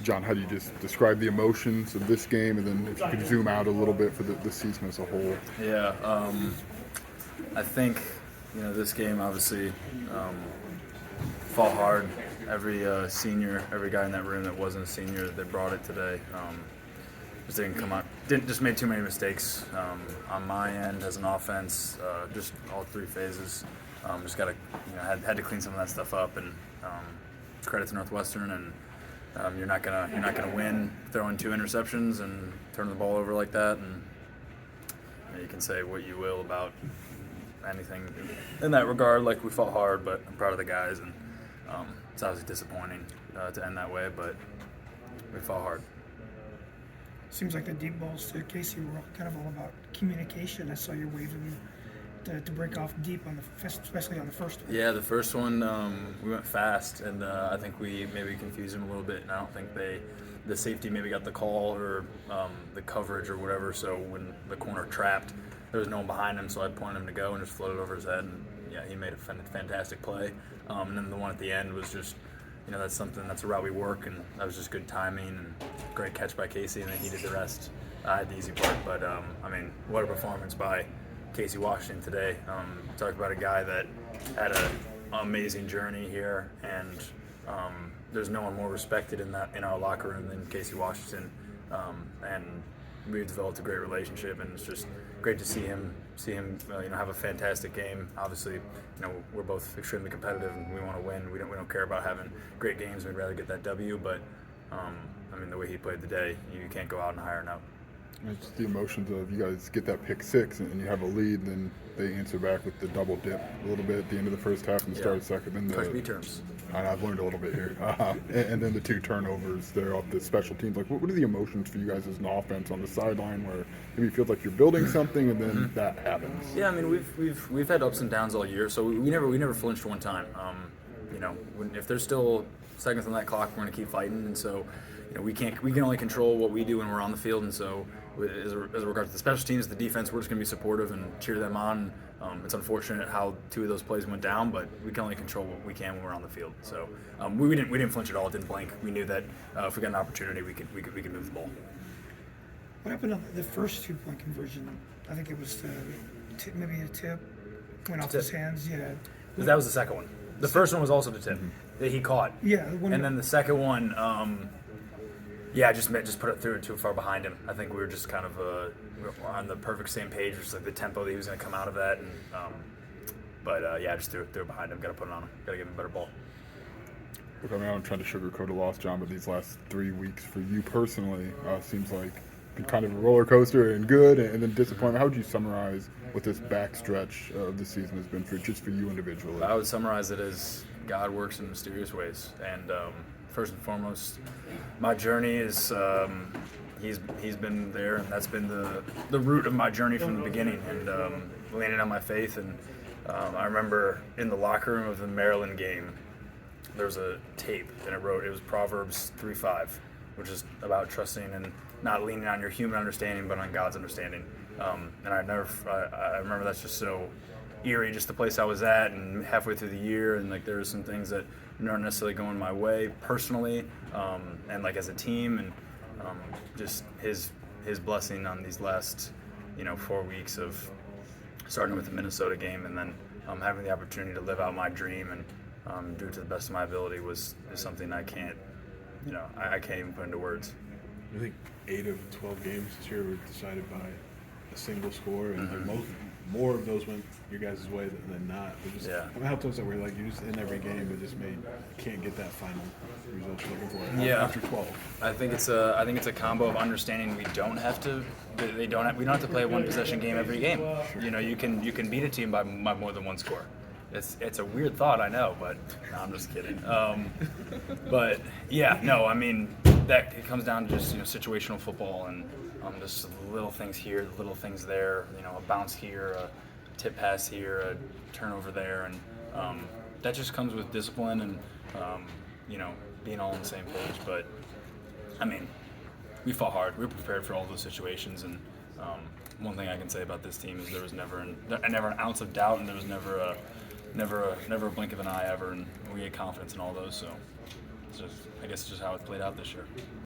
John, how do you just describe the emotions of this game, and then if you could zoom out a little bit for the season as a whole? Yeah, I think this game obviously fought hard. Every senior, every guy in that room that wasn't a senior, they brought it today. Just didn't come out. Just made too many mistakes on my end as an offense. Just all three phases. Just got to had to clean some of that stuff up, and credit to Northwestern. And you're not gonna win throwing 2 interceptions and turning the ball over like that. And you can say what you will about anything in that regard. Like, we fought hard, but I'm proud of the guys, and it's obviously disappointing to end that way, but we fought hard. Seems like the deep balls to Casey were kind of all about communication. I saw you waving to break off deep especially on the first one. Yeah, the first one we went fast, and I think we maybe confused them a little bit. And I don't think the safety maybe got the call or the coverage or whatever. So when the corner trapped, there was no one behind him, so I pointed him to go and just floated over his head. And yeah, he made a fantastic play. And then the one at the end was just, that's a route we work, and that was just good timing and great catch by Casey, and then he did the rest. I had the easy part, but what a performance by Casey Washington today. Talk about a guy that had an amazing journey here, and there's no one more respected in our locker room than Casey Washington, and we've developed a great relationship, and it's just great to see him have a fantastic game. Obviously, we're both extremely competitive, and we want to win. We don't care about having great games. We'd rather get that W, but the way he played today, you can't go out and hire an out. It's the emotions of you guys get that pick six and you have a lead, and then they answer back with the double dip a little bit at the end of the first half and the start of the second. Then Coach B terms. I've learned a little bit here. And then the 2 turnovers there off the special teams. Like, what are the emotions for you guys as an offense on the sideline where maybe it feels like you're building something and then that happens? Yeah, we've had ups and downs all year, so we never flinched one time. If there's still seconds on that clock, we're going to keep fighting, and so we can only control what we do when we're on the field, and so as regards to the special teams, the defense, we're just going to be supportive and cheer them on. It's unfortunate how 2 of those plays went down, but we can only control what we can when we're on the field. So we didn't flinch at all, didn't blink. We knew that if we got an opportunity, we could move the ball. What happened on the first 2-point conversion? I think it was maybe a tip went off his hands. Yeah, that was the second one. The first one was also the tip that he caught. Yeah, and then the second one, just put it through too far behind him. I think we were just kind of on the perfect same page, just like the tempo that he was going to come out of that. And just threw it behind him. Got to put it on him. Got to give him a better ball. Look, I'm not trying to sugarcoat a loss, John, but these last 3 weeks for you personally seems like kind of a roller coaster and good and then disappointment. How would you summarize what this backstretch of the season has been for you individually? I would summarize it as God works in mysterious ways, and first and foremost, my journey is he's been there, and that's been the root of my journey from the beginning, and landing on my faith. And I remember in the locker room of the Maryland game, there was a tape, and it was Proverbs 3:5, which is about trusting and not leaning on your human understanding, but on God's understanding. And I remember that's just so eerie, just the place I was at, and halfway through the year, and like there were some things that aren't necessarily going my way personally, and like as a team, and just his blessing on these last 4 weeks of starting with the Minnesota game, and then having the opportunity to live out my dream and do it to the best of my ability is something I can't even put into words. I think 8 of 12 games this year were decided by a single score, and more of those went your guys' way than not. How those that were like you just in every game, but just can't get that final result you're looking for. After 12. I think it's a combo of understanding we don't have to play a 1-possession game every game. Sure. You can beat a team by more than 1 score. It's a weird thought, I know, but no, I'm just kidding. That it comes down to just situational football and just the little things here, the little things there. A bounce here, a tip pass here, a turnover there, and that just comes with discipline and being all on the same page. But we fought hard. We were prepared for all those situations, and one thing I can say about this team is there was never an ounce of doubt, and there was never a blink of an eye ever, and we had confidence in all those. So it's just, I guess, it's just how it's played out this year.